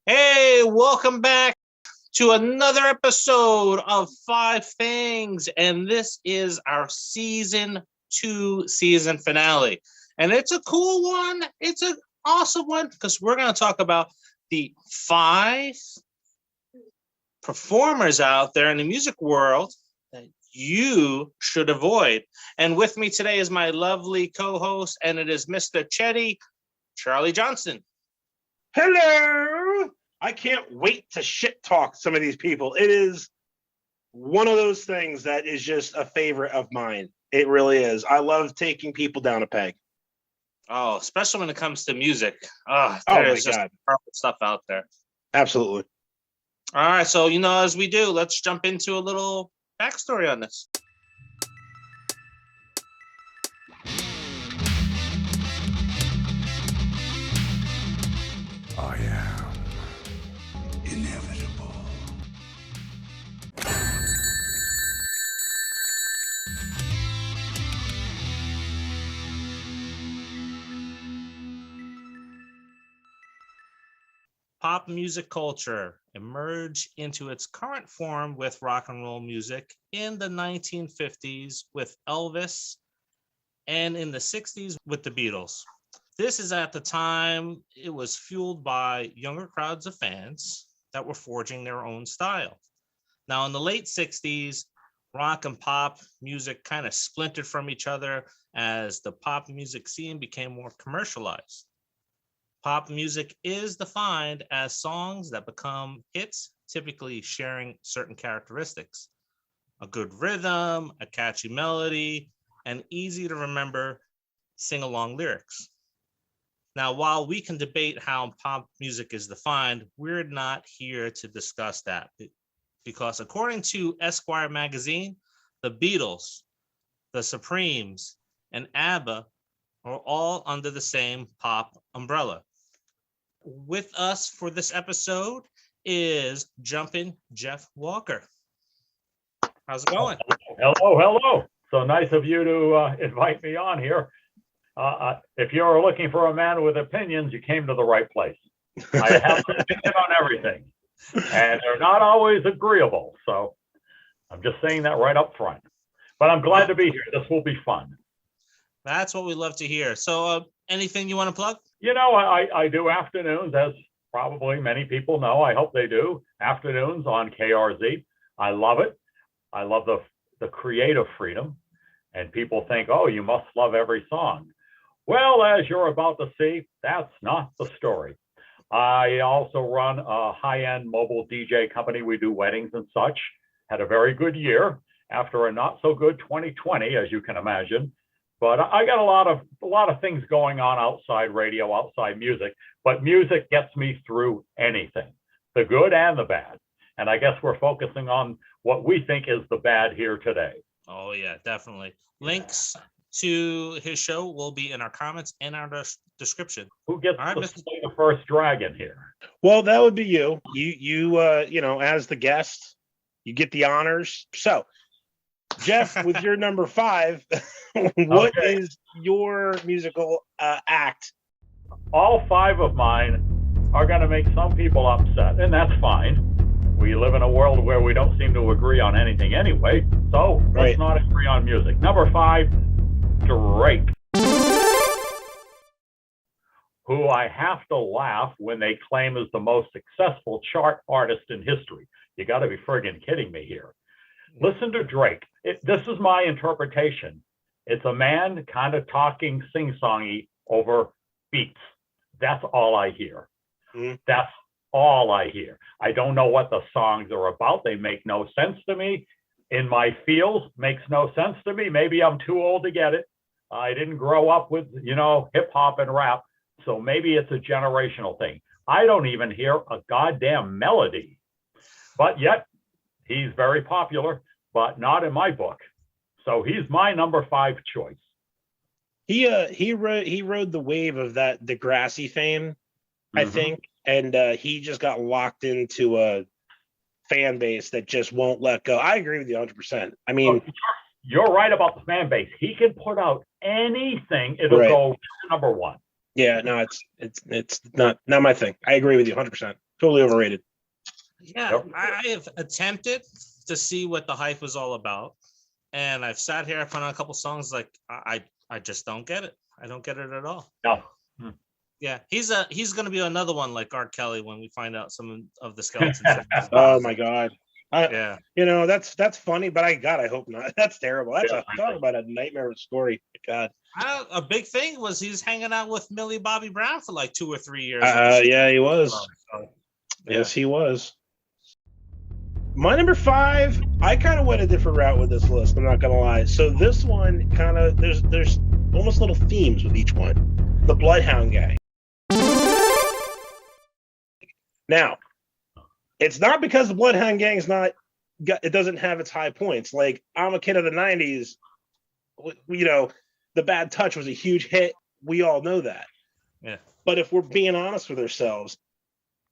Hey, welcome back to another episode of Five Things. And this is our season 2 season finale. And it's a cool one. It's an awesome one because we're going to talk about the 5 performers out there in the music world that you should avoid. And with me today is my lovely co-host, and it is Mr. Chetty, Charlie Johnson. Hello! I can't wait to shit talk some of these people. It is one of those things that is just a favorite of mine. It really is. I love taking people down a peg. Oh, especially when it comes to music. There's just perfect stuff out there. Absolutely. All right, so as we do, let's jump into a little backstory on this. I am inevitable. Pop music culture emerged into its current form with rock and roll music in the 1950s with Elvis and in the 60s with the Beatles. This is at the time it was fueled by younger crowds of fans that were forging their own style. Now, in the late 60s, rock and pop music kind of splintered from each other as the pop music scene became more commercialized. Pop music is defined as songs that become hits, typically sharing certain characteristics: a good rhythm, a catchy melody, and easy to remember sing-along lyrics. Now, while we can debate how pop music is defined, we're not here to discuss that because according to Esquire magazine, the Beatles, the Supremes, and ABBA are all under the same pop umbrella. With us for this episode is Jumpin' Jeff Walker. How's it going? Hello. So nice of you to invite me on here. If you're looking for a man with opinions, you came to the right place. I have an opinion on everything, and they're not always agreeable. So I'm just saying that right up front. But I'm glad to be here. This will be fun. That's what we love to hear. So anything you want to plug? I do afternoons, as probably many people know. I hope they do. Afternoons on KRZ. I love it. I love the creative freedom. And people think, oh, you must love every song. Well, as you're about to see, that's not the story. I also run a high-end mobile DJ company. We do weddings and such. Had a very good year after a not so good 2020, as you can imagine. But I got a lot of things going on outside radio, outside music. But music gets me through anything, the good and the bad. And I guess we're focusing on what we think is the bad here today. Oh, yeah, definitely. Links to his show will be in our comments and our description. Who gets to play the first dragon here? Well, that would be you. You as the guest, you get the honors. So, Jeff, with your number 5, what is your musical act? All 5 of mine are going to make some people upset, and that's fine. We live in a world where we don't seem to agree on anything anyway, so let's not agree on music. Number 5, Drake, who I have to laugh when they claim is the most successful chart artist in history. You got to be friggin' kidding me here. Listen to Drake. This is my interpretation. It's a man kind of talking sing-songy over beats. That's all I hear. That's all I hear. I don't know what the songs are about. They make no sense to me. In my field, makes no sense to me. Maybe I'm too old to get it. I didn't grow up with, hip hop and rap. So maybe it's a generational thing. I don't even hear a goddamn melody. But yet, he's very popular, but not in my book. So he's my number 5 choice. He rode the wave of that Degrassi fame, I think, and he just got locked into a fan base that just won't let go. I agree with you 100%. I mean, you're right about the fan base. He can put out anything; it'll go to number 1. Yeah, no, it's not my thing. I agree with you 100%. Totally overrated. Yeah, Yep. I have attempted to see what the hype was all about, and I've sat here, I found out a couple songs like I just don't get it. I don't get it at all. No. Yeah, he's gonna be another one like R. Kelly when we find out some of the skeletons. Oh my God. Yeah, That's funny, but I hope not. That's terrible. That's talk about a nightmare story. God. a big thing was he's hanging out with Millie Bobby Brown for like 2 or 3 years. Yeah, he was. So, Yes, he was. My number 5, I kind of went a different route with this list. I'm not gonna lie. So this one kind of there's almost little themes with each one. The Bloodhound Gang. Now, it's not because the Bloodhound Gang is not. It doesn't have its high points. Like, I'm a kid of the '90s. You know, The Bad Touch was a huge hit. We all know that. Yeah. But if we're being honest with ourselves,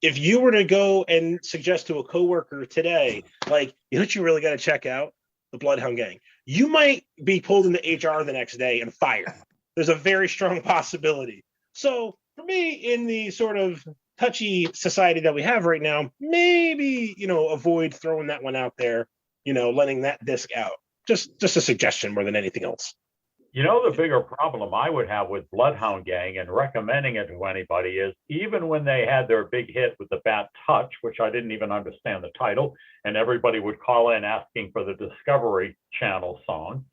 if you were to go and suggest to a coworker today, like, you know what you really got to check out? The Bloodhound Gang. You might be pulled into HR the next day and fired. There's a very strong possibility. So for me, in the sort of touchy society that we have right now, maybe, avoid throwing that one out there, letting that disc out. Just a suggestion more than anything else. The bigger problem I would have with Bloodhound Gang and recommending it to anybody is even when they had their big hit with The Bad Touch, which I didn't even understand the title, and everybody would call in asking for the Discovery Channel song.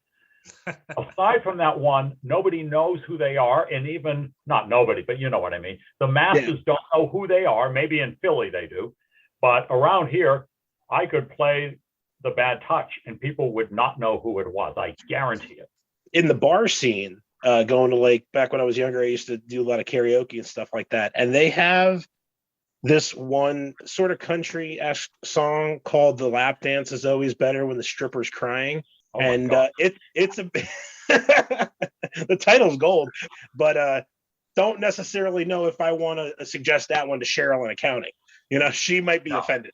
Aside from that one, nobody knows who they are, and even not nobody, but you know what I mean. The masses don't know who they are. Maybe in Philly they do, but around here, I could play The Bad Touch and people would not know who it was. I guarantee it. In the bar scene, going to, like, back when I was younger, I used to do a lot of karaoke and stuff like that, and they have this one sort of country-esque song called "The Lap Dance Is Always Better When the Stripper's Crying." Oh and it's a the title's gold, but don't necessarily know if I want to suggest that one to Cheryl in accounting. She might be offended.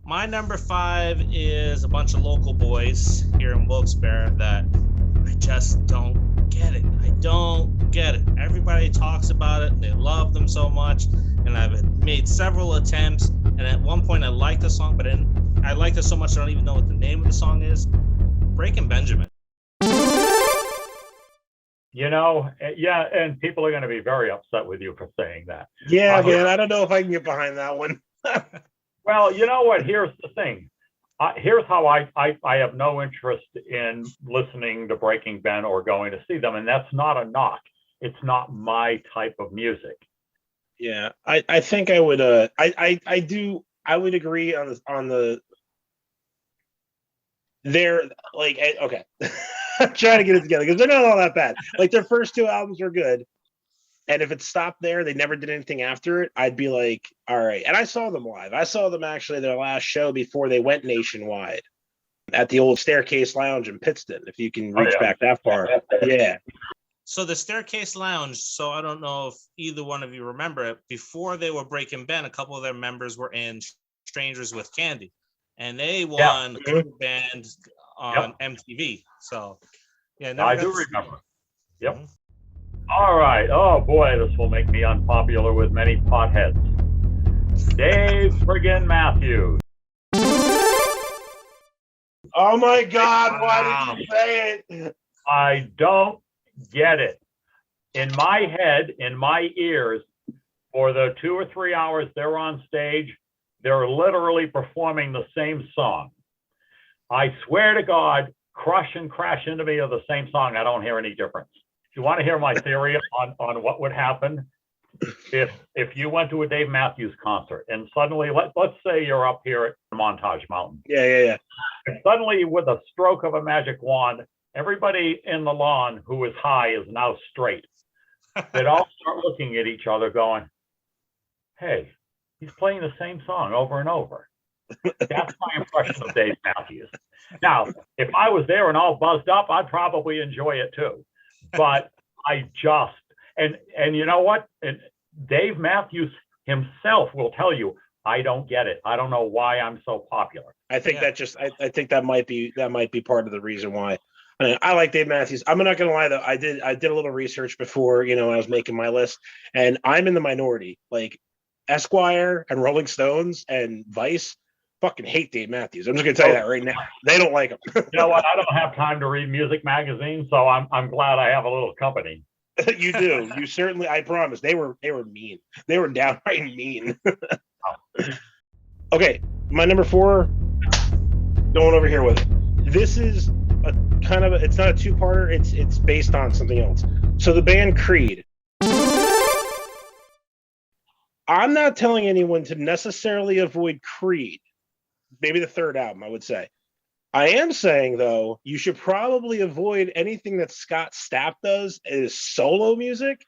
My number 5 is a bunch of local boys here in Wilkes-Barre that I just don't get it. I don't get it. Everybody talks about it and they love them so much, and I've made several attempts, and at one point I liked the song, but I liked it so much I don't even know what the name of the song is. Breaking Benjamin. Yeah, and people are going to be very upset with you for saying that. Yeah, man, I don't know if I can get behind that one. Well, you know what? Here's the thing. Here's how I have no interest in listening to Breaking Ben or going to see them, and that's not a knock. It's not my type of music. Yeah, I think I would. I would agree on the. They're like, okay. I'm trying to get it together because they're not all that bad. Like, their first 2 albums were good, and if it stopped there, they never did anything after it, I'd be like, all right. And I saw them live. I saw them actually their last show before they went nationwide at the old Staircase Lounge in Pittston, if you can reach back that far. Yeah. So the Staircase Lounge, so I don't know if either one of you remember it, before they were Breaking Ben, a couple of their members were in Strangers with Candy, and they won cover band on MTV. So yeah, I do remember. Yep. All right. Oh boy, this will make me unpopular with many potheads. Dave friggin' Matthews. Oh my God! Why did you say it? I don't get it. In my head, in my ears, for the 2 or 3 hours they're on stage, they're literally performing the same song. I swear to God, Crush and Crash Into Me are the same song. I don't hear any difference. Do you want to hear my theory on what would happen if you went to a Dave Matthews concert and suddenly, let's say you're up here at Montage Mountain. Yeah. And suddenly, with a stroke of a magic wand, everybody in the lawn who is high is now straight. They'd all start looking at each other going, hey, he's playing the same song over and over. That's my impression of Dave Matthews. Now, if I was there and all buzzed up, I'd probably enjoy it too. But I just, and you know what? And Dave Matthews himself will tell you, I don't get it. I don't know why I'm so popular. I think I think that might be part of the reason why. I like Dave Matthews. I'm not gonna lie though. I did a little research before, I was making my list, and I'm in the minority. Like, Esquire and Rolling Stones and Vice fucking hate Dave Matthews. I'm just gonna tell you that right now. They don't like him. You know what? I don't have time to read music magazines, so I'm glad I have a little company. You do. You certainly. I promise. They were mean. They were downright mean. Okay, my number 4. Going over here with it. This is a kind of it's not a two-parter. It's based on something else. So the band Creed. I'm not telling anyone to necessarily avoid Creed. Maybe the third album, I would say. I am saying, though, you should probably avoid anything that Scott Stapp does as solo music.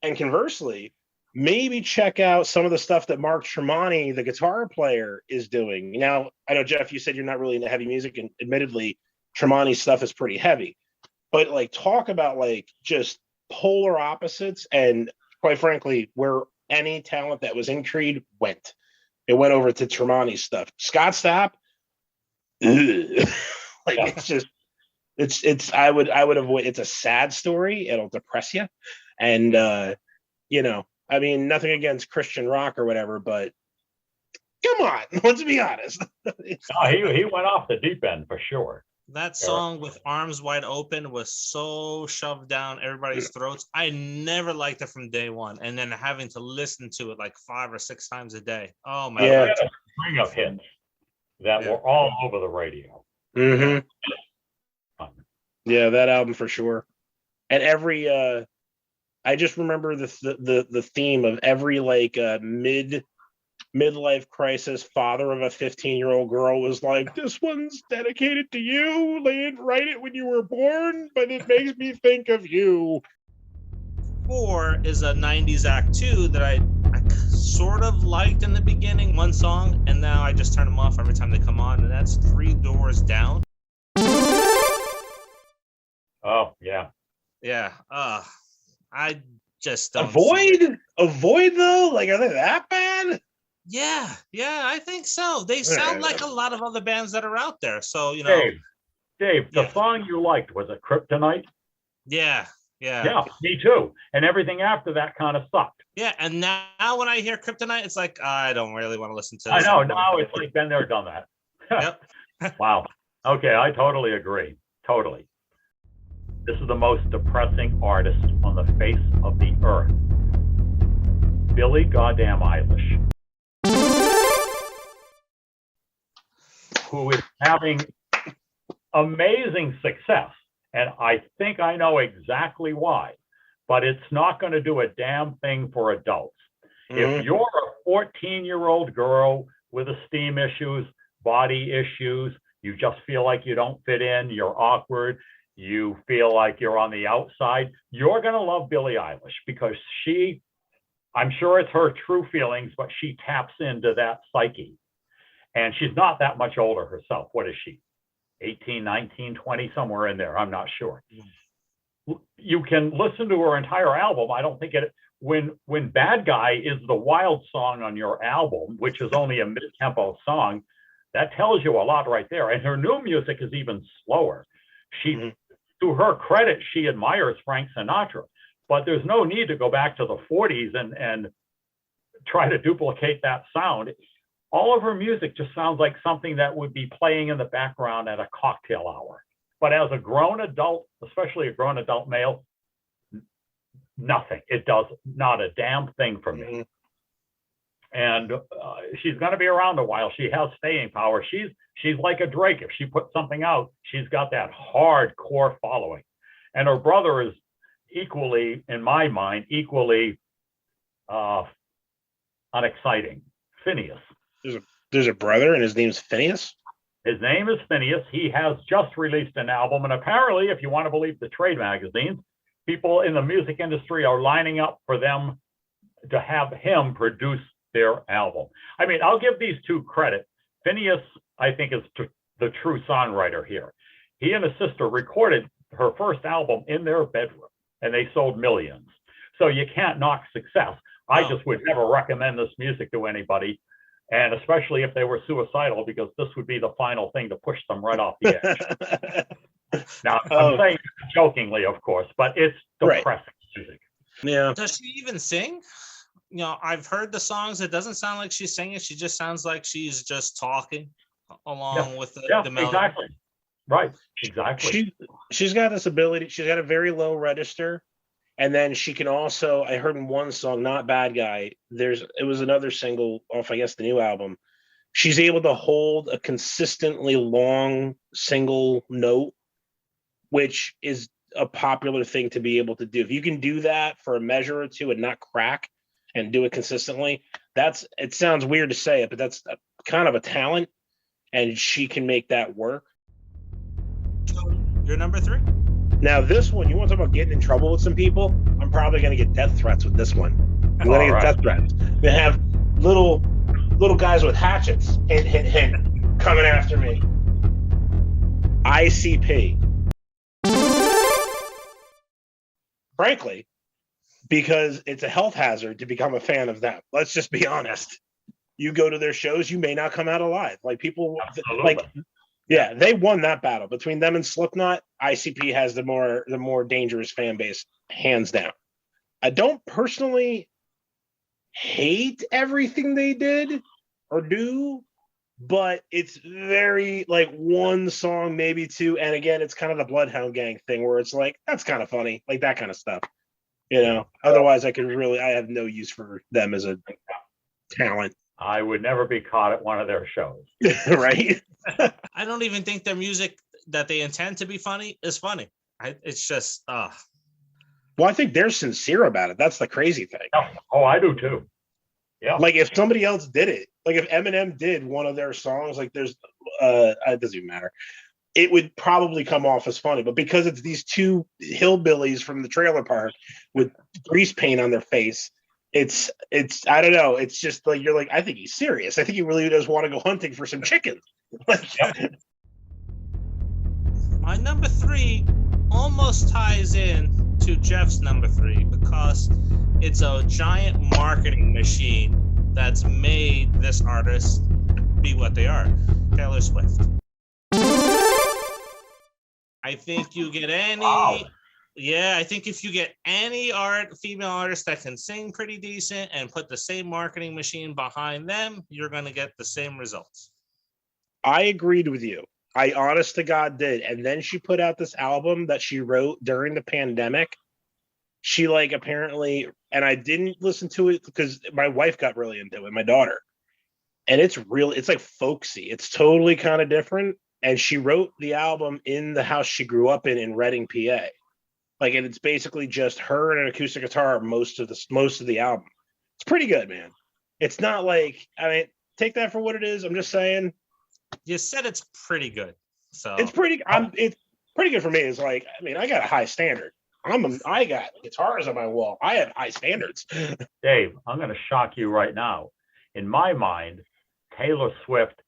And conversely, maybe check out some of the stuff that Mark Tremonti, the guitar player, is doing. Now, I know, Jeff, you said you're not really into heavy music, and admittedly, Tremonti's stuff is pretty heavy. But, like, talk about, like, just polar opposites and, quite frankly, where any talent that was in Creed went. It went over to Tremonti's stuff. Scott Stapp, like it's just I would avoid. It's a sad story. It'll depress you, and I mean, nothing against Christian rock or whatever, but come on, let's be honest. He went off the deep end for sure. That song with Arms Wide Open was so shoved down everybody's throats. I never liked it from day one. And then having to listen to it like 5 or 6 times a day. Oh, my God. A string of hits that were all over the radio. Mm-hmm. Yeah, that album for sure. And every, I just remember the theme of every like midlife crisis father of a 15-year-old girl was like, this one's dedicated to you. They didn't write it when you were born, but it makes me think of you. 4 is a 90s act 2 that I sort of liked in the beginning, one song, and now I just turn them off every time they come on, and that's 3 Doors Down. Oh, yeah. Yeah. I just don't Avoid though? Like, are they that bad? Yeah, I think so. They sound like a lot of other bands that are out there. So, Dave, the song you liked, was it Kryptonite? Yeah. Yeah, me too. And everything after that kind of sucked. Yeah, and now when I hear Kryptonite, it's like, I don't really want to listen to this. I know, now it's like been there, done that. Yep. Wow. Okay, I totally agree. Totally. This is the most depressing artist on the face of the earth. Billie goddamn Eilish. Who is having amazing success. And I think I know exactly why, but it's not going to do a damn thing for adults. Mm-hmm. If you're a 14-year-old girl with esteem issues, body issues, you just feel like you don't fit in, you're awkward, you feel like you're on the outside, you're going to love Billie Eilish because I'm sure it's her true feelings, but she taps into that psyche. And she's not that much older herself. What is she? 18, 19, 20, somewhere in there. I'm not sure. You can listen to her entire album. I don't think when Bad Guy is the wild song on your album, which is only a mid-tempo song, that tells you a lot right there. And her new music is even slower. To her credit, she admires Frank Sinatra, but there's no need to go back to the 40s and try to duplicate that sound. All of her music just sounds like something that would be playing in the background at a cocktail hour. But as a grown adult, especially a grown adult male, nothing. It does not a damn thing for me. And she's going to be around a while. She has staying power. She's like a Drake. If she puts something out, she's got that hardcore following. And her brother is equally, in my mind, unexciting. Phineas. There's a brother, and his name's Phineas? His name is Phineas. He has just released an album, and apparently, if you want to believe the trade magazines, people in the music industry are lining up for them to have him produce their album. I mean, I'll give these two credit. Phineas, I think, is the true songwriter here. He and his sister recorded her first album in their bedroom, and they sold millions. So you can't knock success. I just would never recommend this music to anybody, and especially if they were suicidal, because this would be the final thing to push them right off the edge. Now, I'm saying jokingly, of course, but it's depressing music. Yeah. Does she even sing? I've heard the songs. It doesn't sound like she's singing. She just sounds like she's just talking along with the melody. Exactly. Right. Exactly. She's got this ability. She's got a very low register. And then she can also, I heard in one song, Not Bad Guy, it was another single off, I guess, the new album. She's able to hold a consistently long single note, which is a popular thing to be able to do. If you can do that for a measure or two and not crack and do it consistently, it sounds weird to say it, but that's kind of a talent, and she can make that work. Your number 3? Now, this one, you want to talk about getting in trouble with some people? I'm probably going to get death threats with this one. I'm going to get death threats. They have little guys with hatchets, hint, hint, hint, coming after me. ICP. Frankly, because it's a health hazard to become a fan of them. Let's just be honest. You go to their shows, you may not come out alive. Like people, yeah, they won that battle between them and Slipknot. ICP has the more dangerous fan base, hands down. I don't personally hate everything they did or do, but it's very like one song, maybe two. And again, it's kind of the Bloodhound Gang thing where it's like, that's kind of funny, like that kind of stuff. Otherwise I have no use for them as a talent. I would never be caught at one of their shows. Right? I don't even think their music that they intend to be funny is funny. It's just, Well, I think they're sincere about it. That's the crazy thing. Oh, I do too. Yeah. Like if somebody else did it, like if Eminem did one of their songs, like there's, it doesn't even matter. It would probably come off as funny, but because it's these two hillbillies from the trailer park with grease paint on their face, it's I don't know. It's just like you're like, I think he's serious. I think he really does want to go hunting for some chickens. My number 3 almost ties in to Jeff's number 3 because it's a giant marketing machine that's made this artist be what they are. Taylor Swift. I think you get any. Wow. Yeah, I think if you get any female artist that can sing pretty decent and put the same marketing machine behind them, you're going to get the same results. I agreed with you. I honest to God did. And then she put out this album that she wrote during the pandemic. She apparently, and I didn't listen to it because my wife got really into it, my daughter. And it's like folksy. It's totally kind of different. And she wrote the album in the house she grew up in Reading, PA. And it's basically just her and an acoustic guitar most of the album. It's pretty good, man. It's not take that for what it is. I'm just saying. You said it's pretty good, so it's pretty. It's pretty good for me. It's I got a high standard. I got guitars on my wall. I have high standards. Dave, I'm going to shock you right now. In my mind, Taylor Swift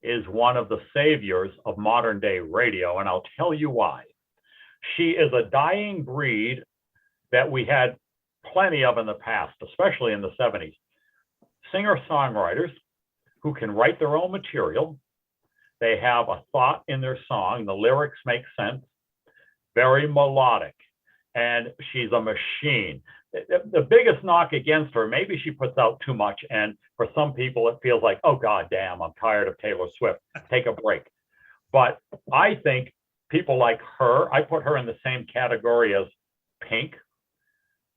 is one of the saviors of modern day radio, and I'll tell you why. She is a dying breed that we had plenty of in the past, especially in the 70s. Singer-songwriters who can write their own material. They have a thought in their song. The lyrics make sense. Very melodic. And she's a machine. The biggest knock against her, maybe she puts out too much. And for some people, it feels like, oh, God damn, I'm tired of Taylor Swift. Take a break. But I think people like her, I put her in the same category as Pink,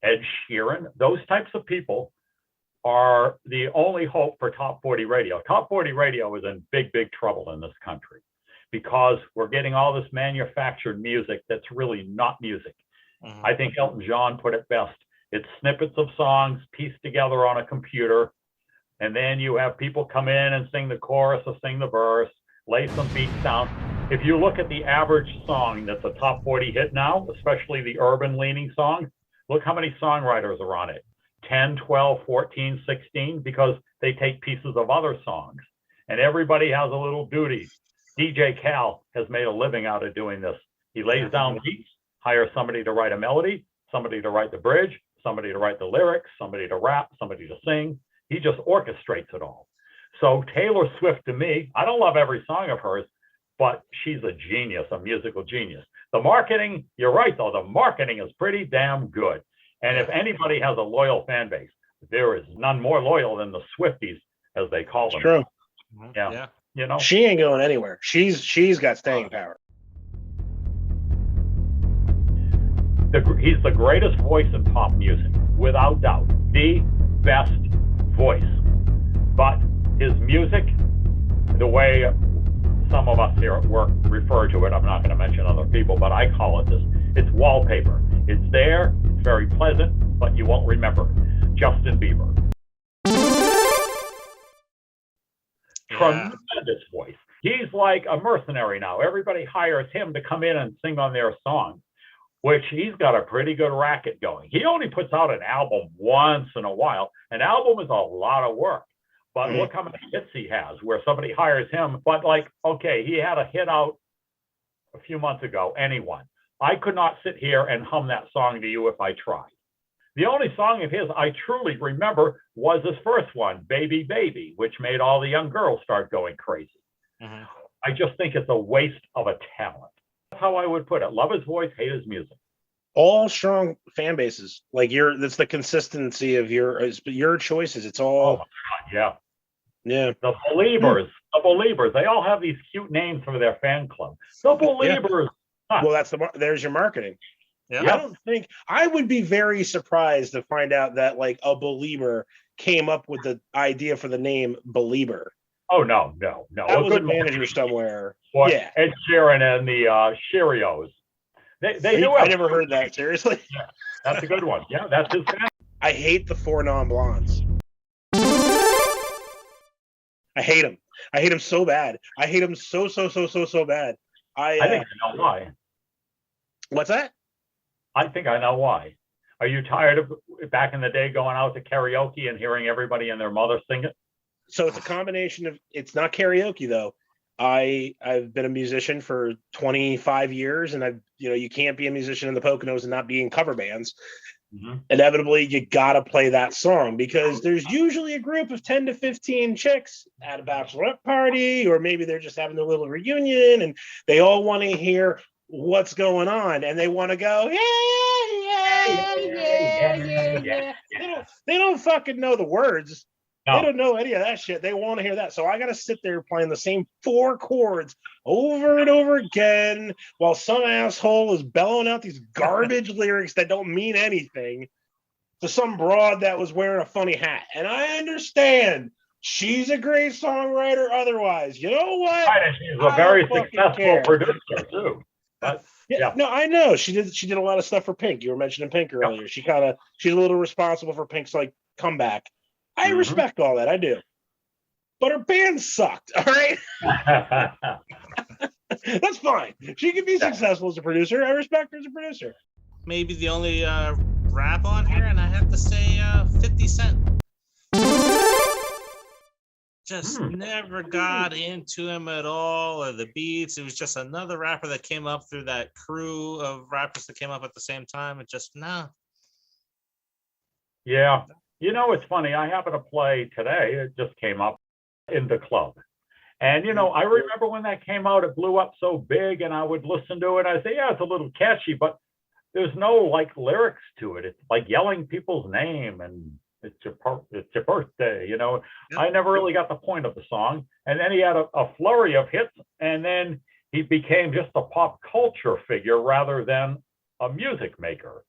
Ed Sheeran. Those types of people are the only hope for Top 40 radio. Top 40 radio is in big, big trouble in this country because we're getting all this manufactured music that's really not music. Mm-hmm. I think Elton John put it best. It's snippets of songs pieced together on a computer. And then you have people come in and sing the chorus or sing the verse, lay some beats down. If you look at the average song that's a top 40 hit now, especially the urban leaning songs, look how many songwriters are on it. 10, 12, 14, 16, because they take pieces of other songs. And everybody has a little duty. DJ Cal has made a living out of doing this. He lays down beats, hires somebody to write a melody, somebody to write the bridge, somebody to write the lyrics, somebody to rap, somebody to sing. He just orchestrates it all. So Taylor Swift, to me, I don't love every song of hers, but she's a genius, a musical genius. The marketing, you're right, though, the marketing is pretty damn good. And if anybody has a loyal fan base, there is none more loyal than the Swifties, as they call them. True. Yeah. You know, She ain't going anywhere. She's got staying power. He's the greatest voice in pop music, without doubt, the best voice. But his music, the way some of us here at work refer to it, I'm not going to mention other people, but I call it this. It's wallpaper. It's there, it's very pleasant, but you won't remember. Justin Bieber. Tremendous voice. He's like a mercenary now. Everybody hires him to come in and sing on their song, which he's got a pretty good racket going. He only puts out an album once in a while. An album is a lot of work. But look how many hits he has where somebody hires him. But like, okay, he had a hit out a few months ago, Anyone. I could not sit here and hum that song to you if I tried. The only song of his I truly remember was his first one, Baby Baby, which made all the young girls start going crazy. I just think it's a waste of a talent. That's how I would put it. Love his voice, hate his music. All strong fan bases. Like that's the consistency of your choices. It's all. Oh my God, yeah. Yeah. The Believers, they all have these cute names for their fan club. The Believers. Yeah. Well, there's your marketing. Yeah. I would be very surprised to find out that like a Belieber came up with the idea for the name Belieber. Oh, no. That was a manager somewhere. Or Ed Sheeran and the Cheerios. They do it. I never heard that, seriously. Yeah, that's a good one. Yeah, that's his fan. I hate the 4 non-blondes. I hate them. I hate them so bad. I hate them so bad. I think I know why. What's that? I think I know why. Are you tired of back in the day going out to karaoke and hearing everybody and their mother sing it? So it's a combination of, it's not karaoke though. I've been a musician for 25 years, and you can't be a musician in the Poconos and not be in cover bands. Inevitably, you gotta play that song because there's usually a group of 10 to 15 chicks at a bachelorette party, or maybe they're just having a little reunion and they all want to hear what's going on and they want to go, yeah. They don't fucking know the words. No. They don't know any of that shit. They want to hear that. So I got to sit there playing the same 4 chords over and over again while some asshole is bellowing out these garbage lyrics that don't mean anything to some broad that was wearing a funny hat. And I understand she's a great songwriter otherwise. You know what? Right, and she's a very successful producer too. Yeah, no, I know. She did a lot of stuff for Pink. You were mentioning Pink earlier. She's a little responsible for Pink's like comeback. I respect all that. I do. But her band sucked. All right. That's fine. She can be successful as a producer. I respect her as a producer. Maybe the only rap on here, and I have to say 50 Cent. Just never got into him at all, or the beats. It was just another rapper that came up through that crew of rappers that came up at the same time. It just, no. Yeah. You know, it's funny. I happen to play today. It just came up in the club. And, I remember when that came out, it blew up so big, and I would listen to it. I say, yeah, it's a little catchy, but there's no like lyrics to it. It's like yelling people's name and it's your birthday, Yep. I never really got the point of the song. And then he had a flurry of hits, and then he became just a pop culture figure rather than a music maker.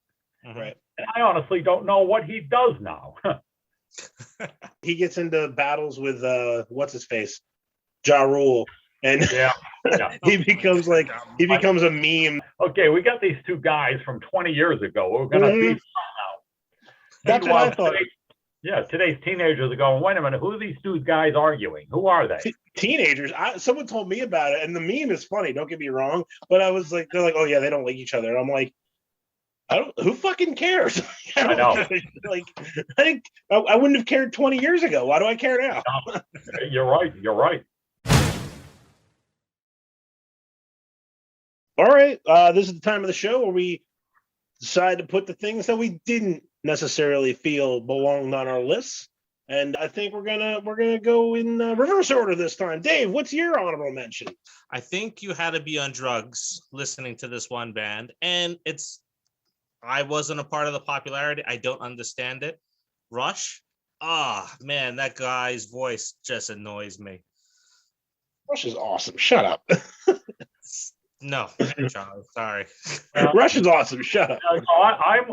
Right. And I honestly don't know what he does now. He gets into battles with what's his face, Ja Rule, and he becomes a meme. Okay, we got these 2 guys from 20 years ago. We're gonna be now. That's what I thought. Today's teenagers are going, wait a minute, who are these 2 guys arguing? Who are they? Teenagers. Someone told me about it, and the meme is funny. Don't get me wrong, but I was like, they're like, oh yeah, they don't like each other. And I'm like, who fucking cares? I know. I think I wouldn't have cared 20 years ago. Why do I care now? No, you're right. All right. This is the time of the show where we decide to put the things that we didn't necessarily feel belonged on our lists. And I think we're gonna go in reverse order this time. Dave, what's your honorable mention? I think you had to be on drugs listening to this one band, and I wasn't a part of the popularity. I don't understand it. Rush, Ah, man, that guy's voice just annoys me. Rush is awesome. Shut up. No, Charlie, sorry. Rush is awesome. Shut up.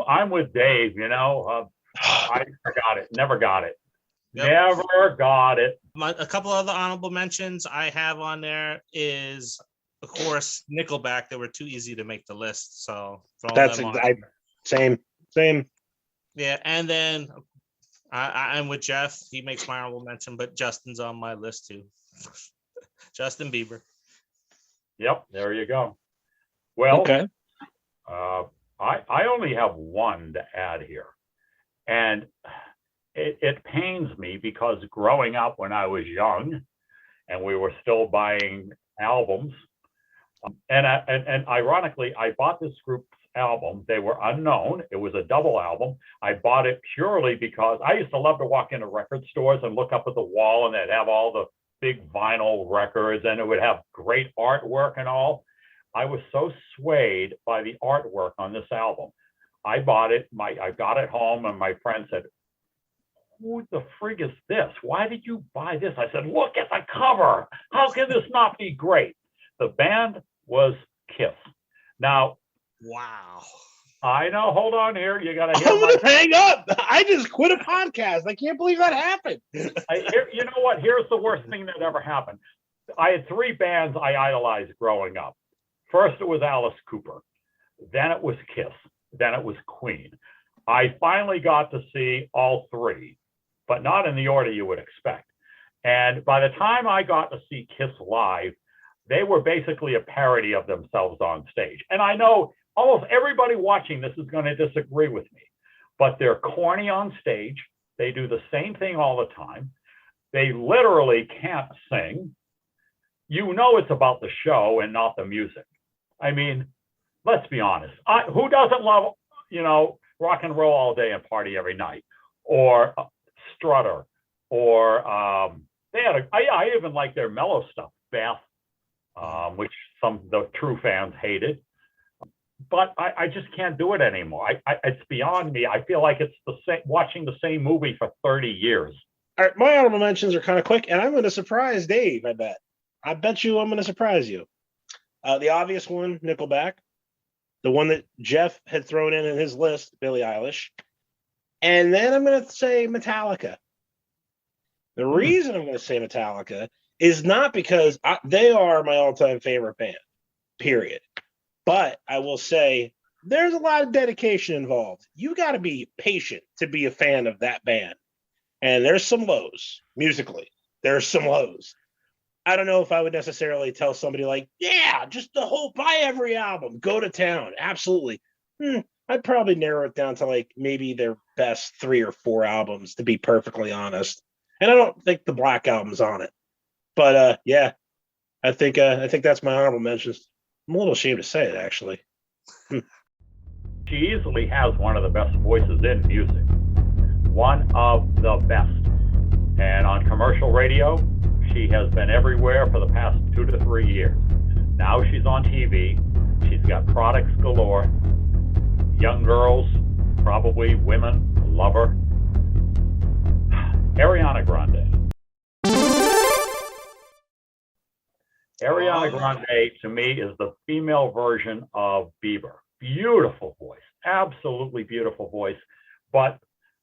I'm with Dave. I forgot it. Never got it. Yep. Never got it. A couple other honorable mentions I have on there is, of course, Nickelback. They were too easy to make the list, so That's them on. Same. Yeah, and then I'm with Jeff. He makes my honorable mention, but Justin's on my list too. Justin Bieber. Yep, there you go. Well, okay. I only have one to add here, and it pains me because growing up when I was young, and we were still buying albums, and ironically, I bought this group's album. They were unknown. It was a double album. I bought it purely because I used to love to walk into record stores and look up at the wall, and they'd have all the big vinyl records, and it would have great artwork and all. I was so swayed by the artwork on this album. I bought it. I got it home, and my friend said, "Who the frig is this? Why did you buy this?" I said, "Look at the cover. How can this not be great?" The band was Kiss. Now, wow. I know. Hold on here. You got to hear. I'm gonna hang up. I just quit a podcast. I can't believe that happened. You know what? Here's the worst thing that ever happened. I had three bands I idolized growing up. First, it was Alice Cooper. Then it was Kiss. Then it was Queen. I finally got to see all three, but not in the order you would expect. And by the time I got to see Kiss live, they were basically a parody of themselves on stage. And I know almost everybody watching this is going to disagree with me, but they're corny on stage. They do the same thing all the time. They literally can't sing. You know it's about the show and not the music. I mean, let's be honest. Who doesn't love, rock and roll all day and party every night? Or Strutter, or I even like their mellow stuff, Beth, which some of the true fans hated. But I just can't do it anymore. It's beyond me. I feel like it's the same, watching the same movie for 30 years. All right, my honorable mentions are kind of quick, and I'm going to surprise Dave, I bet. I bet you I'm going to surprise you. The obvious one, Nickelback. The one that Jeff had thrown in his list, Billie Eilish. And then I'm going to say Metallica. The reason I'm going to say Metallica is not because they are my all-time favorite band, period. But I will say there's a lot of dedication involved. You got to be patient to be a fan of that band. And there's some lows musically. There's some lows. I don't know if I would necessarily tell somebody like, yeah, just buy every album, go to town. Absolutely. I'd probably narrow it down to like maybe their best 3 or 4 albums, to be perfectly honest. And I don't think the Black Album's on it. But yeah, I think that's my honorable mentions. I'm a little ashamed to say it, actually. She easily has one of the best voices in music. One of the best. And on commercial radio, she has been everywhere for the past 2 to 3 years. Now she's on TV. She's got products galore. Young girls, probably women, love her. Ariana Grande. Ariana Grande, to me, is the female version of Bieber. Beautiful voice, absolutely beautiful voice, but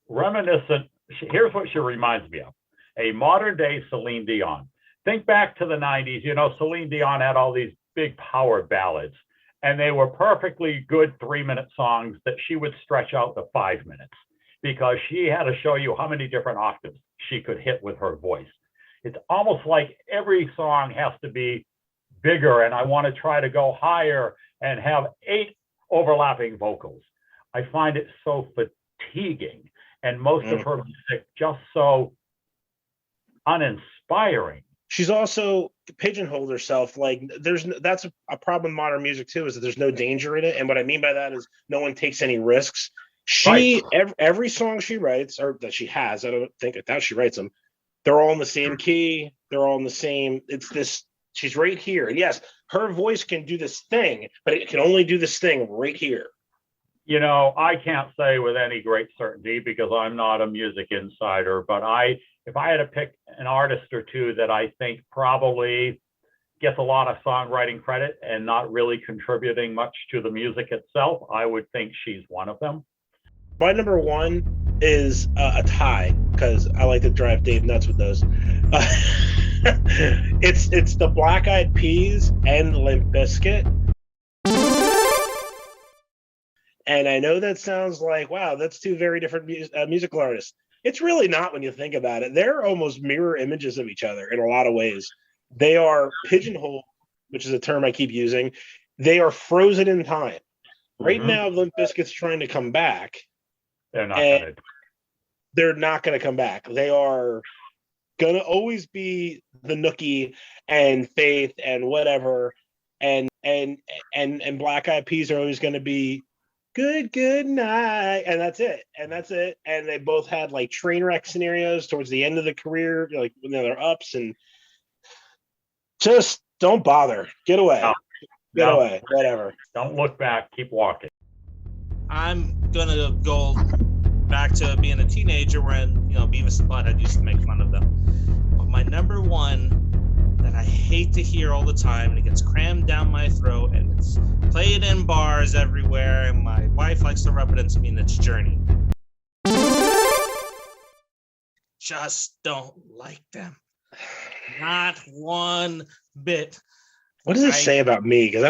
reminiscent. Here's what she reminds me of: a modern day Celine Dion. Think back to the 90s. Celine Dion had all these big power ballads, and they were perfectly good 3-minute songs that she would stretch out to 5 minutes because she had to show you how many different octaves she could hit with her voice. It's almost like every song has to be bigger, and I want to try to go higher and have 8 overlapping vocals. I find it so fatiguing, and most of her music just so uninspiring. She's also pigeonholed herself. Like that's a problem in modern music too, is that there's no danger in it. And what I mean by that is no one takes any risks. Every song she writes, or that she has, I doubt she writes them, they're all in the same key. They're all in the same. It's this. She's right here. And yes, her voice can do this thing, but it can only do this thing right here. I can't say with any great certainty because I'm not a music insider, but if I had to pick an artist or two that I think probably gets a lot of songwriting credit and not really contributing much to the music itself, I would think she's one of them. My number one is a tie, because I like to drive Dave nuts with those. It's the Black Eyed Peas and Limp Bizkit. And I know that sounds like, wow, that's two very different musical artists. It's really not when you think about it. They're almost mirror images of each other in a lot of ways. They are pigeonholed, which is a term I keep using. They are frozen in time. Right now, Limp Bizkit's trying to come back. They're not going to. They're not going to come back. They are going to always be the Nookie and Faith and whatever. And Black Eyed Peas are always going to be good night, and that's it. And they both had like train wreck scenarios towards the end of the career, like when they're ups, and just don't bother. Get away. Get away. Whatever. Don't look back. Keep walking. I'm gonna go back to being a teenager when Beavis and Butthead used to make fun of them. But my number one that I hate to hear all the time, and it gets crammed down my throat, and it's played in bars everywhere, and my wife likes to rub it into me, and it's Journey. Just don't like them. Not one bit. What does it say about me? Because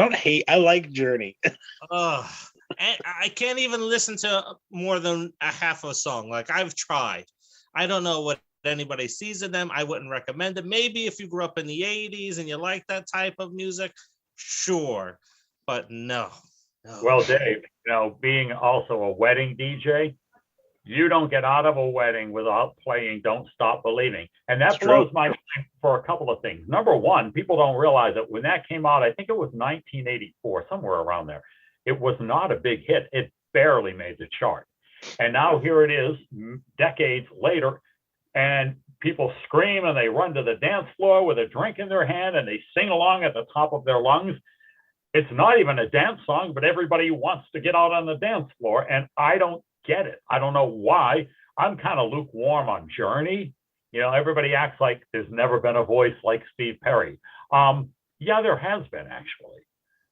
I like Journey. And I can't even listen to more than a half a song. Like, I've tried. I don't know what anybody sees in them. I wouldn't recommend it. Maybe if you grew up in the 80s and you like that type of music, sure. But no. Well, Dave, being also a wedding DJ, you don't get out of a wedding without playing Don't Stop Believing. And that blows my mind for a couple of things. Number one, people don't realize that when that came out, I think it was 1984, somewhere around there. It was not a big hit. It barely made the chart. And now here it is, decades later, and people scream and they run to the dance floor with a drink in their hand and they sing along at the top of their lungs. It's not even a dance song, but everybody wants to get out on the dance floor. And I don't get it. I don't know why. I'm kind of lukewarm on Journey. Everybody acts like there's never been a voice like Steve Perry. Yeah, there has been, actually.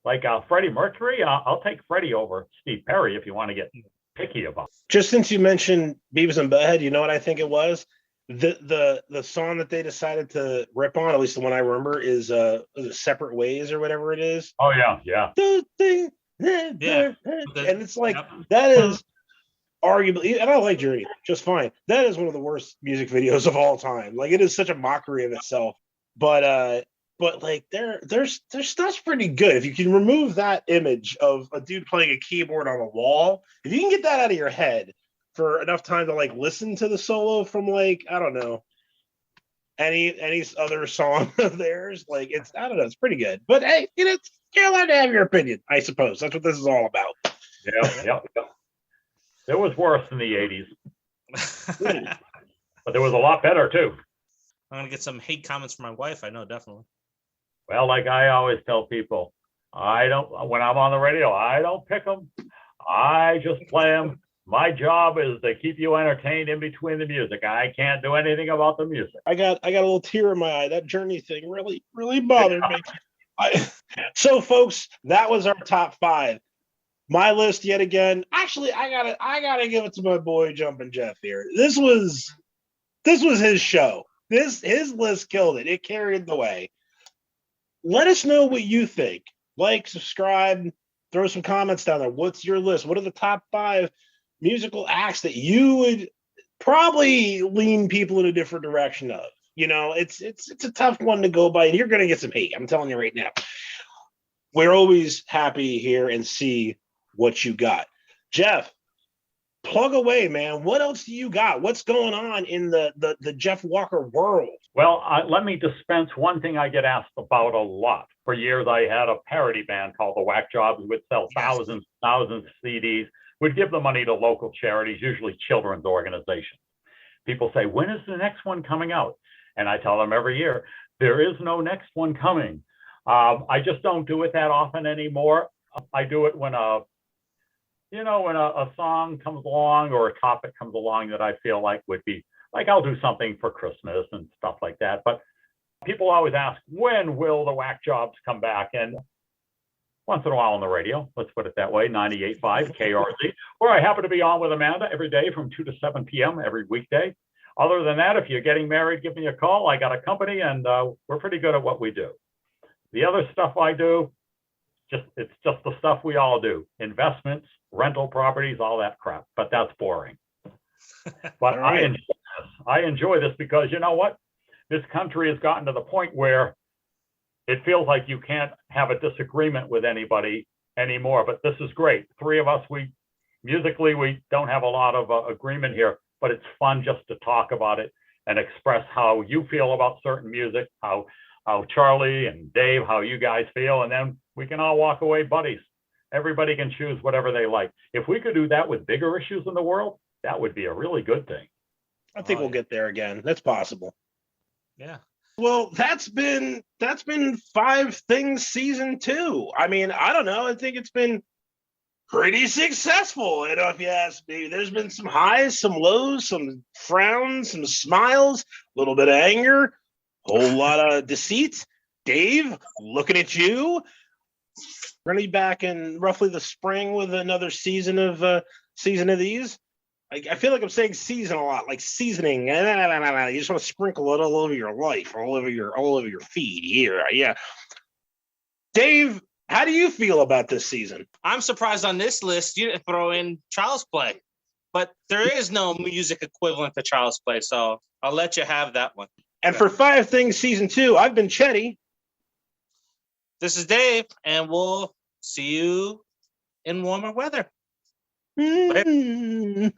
Like Freddie Mercury, I'll take Freddie over Steve Perry if you want to get picky about it. Just since you mentioned Beavis and Butthead, you know what I think it was? The song that they decided to rip on, at least the one I remember, is Separate Ways or whatever it is. Oh, yeah. Those things, yeah. And it's like, that is arguably, and I like Journey just fine. That is one of the worst music videos of all time. Like, it is such a mockery of itself. But like their stuff's pretty good. If you can remove that image of a dude playing a keyboard on a wall, if you can get that out of your head for enough time to like listen to the solo from like, I don't know, any other song of theirs, like it's pretty good. But hey, you're allowed to have your opinion, I suppose. That's what this is all about. Yeah. There was worse in the 80s. But there was a lot better too. I'm gonna get some hate comments from my wife. I know, definitely. Well, like I always tell people, when I'm on the radio, I don't pick them. I just play them. My job is to keep you entertained in between the music. I can't do anything about the music. I got a little tear in my eye. That Journey thing really, really bothered me. So, folks, that was our top 5. My list yet again. Actually, I gotta give it to my boy Jumpin' Jeff here. This was his show. His list killed it. It carried the way. Let us know what you think. Like, subscribe, throw some comments down there. What's your list? What are the top 5 musical acts that you would probably lean people in a different direction of? It's a tough one to go by, and you're going to get some hate. I'm telling you right now. We're always happy here and see what you got. Jeff, plug away, man. What else do you got? What's going on in the Jeff Walker world? Well, let me dispense one thing I get asked about a lot. For years, I had a parody band called the Whack Jobs. We'd sell thousands of CDs. We'd give the money to local charities, usually children's organizations. People say, when is the next one coming out? And I tell them every year, there is no next one coming. I just don't do it that often anymore. I do it when a you know, when a song comes along or a topic comes along that I feel like would be like, I'll do something for Christmas and stuff like that. But people always ask, when will the whack jobs come back? And once in a while on the radio, let's put it that way, 98.5 KRZ, where I happen to be on with Amanda every day from 2 to 7 p.m. every weekday. Other than that, if you're getting married, give me a call. I got a company, and we're pretty good at what we do. The other stuff I do, it's just the stuff we all do. Investments, rental properties, all that crap. But that's boring. But right. I enjoy this because you know what? This country has gotten to the point where it feels like you can't have a disagreement with anybody anymore. But this is great. Three of us, musically, we don't have a lot of agreement here, but it's fun just to talk about it and express how you feel about certain music, how Charlie and Dave, how you guys feel, and then we can all walk away buddies. Everybody can choose whatever they like. If we could do that with bigger issues in the world, that would be a really good thing. I think we'll get there again. That's possible. Yeah. Well, that's been 5 Things season 2. I mean, I don't know. I think it's been pretty successful. You know, if you ask me, there's been some highs, some lows, some frowns, some smiles, a little bit of anger, whole lot of deceit. Dave, looking at you. We're gonna be back in roughly the spring with another season of these. I feel like I'm saying season a lot, like seasoning. You just want to sprinkle it all over your life, all over your feed here. Yeah. Dave, how do you feel about this season? I'm surprised on this list you didn't throw in Child's Play, but there is no music equivalent to Child's Play, so I'll let you have that one. And for 5 Things season 2, I've been Chetty. This is Dave, and we'll see you in warmer weather. Mm-hmm.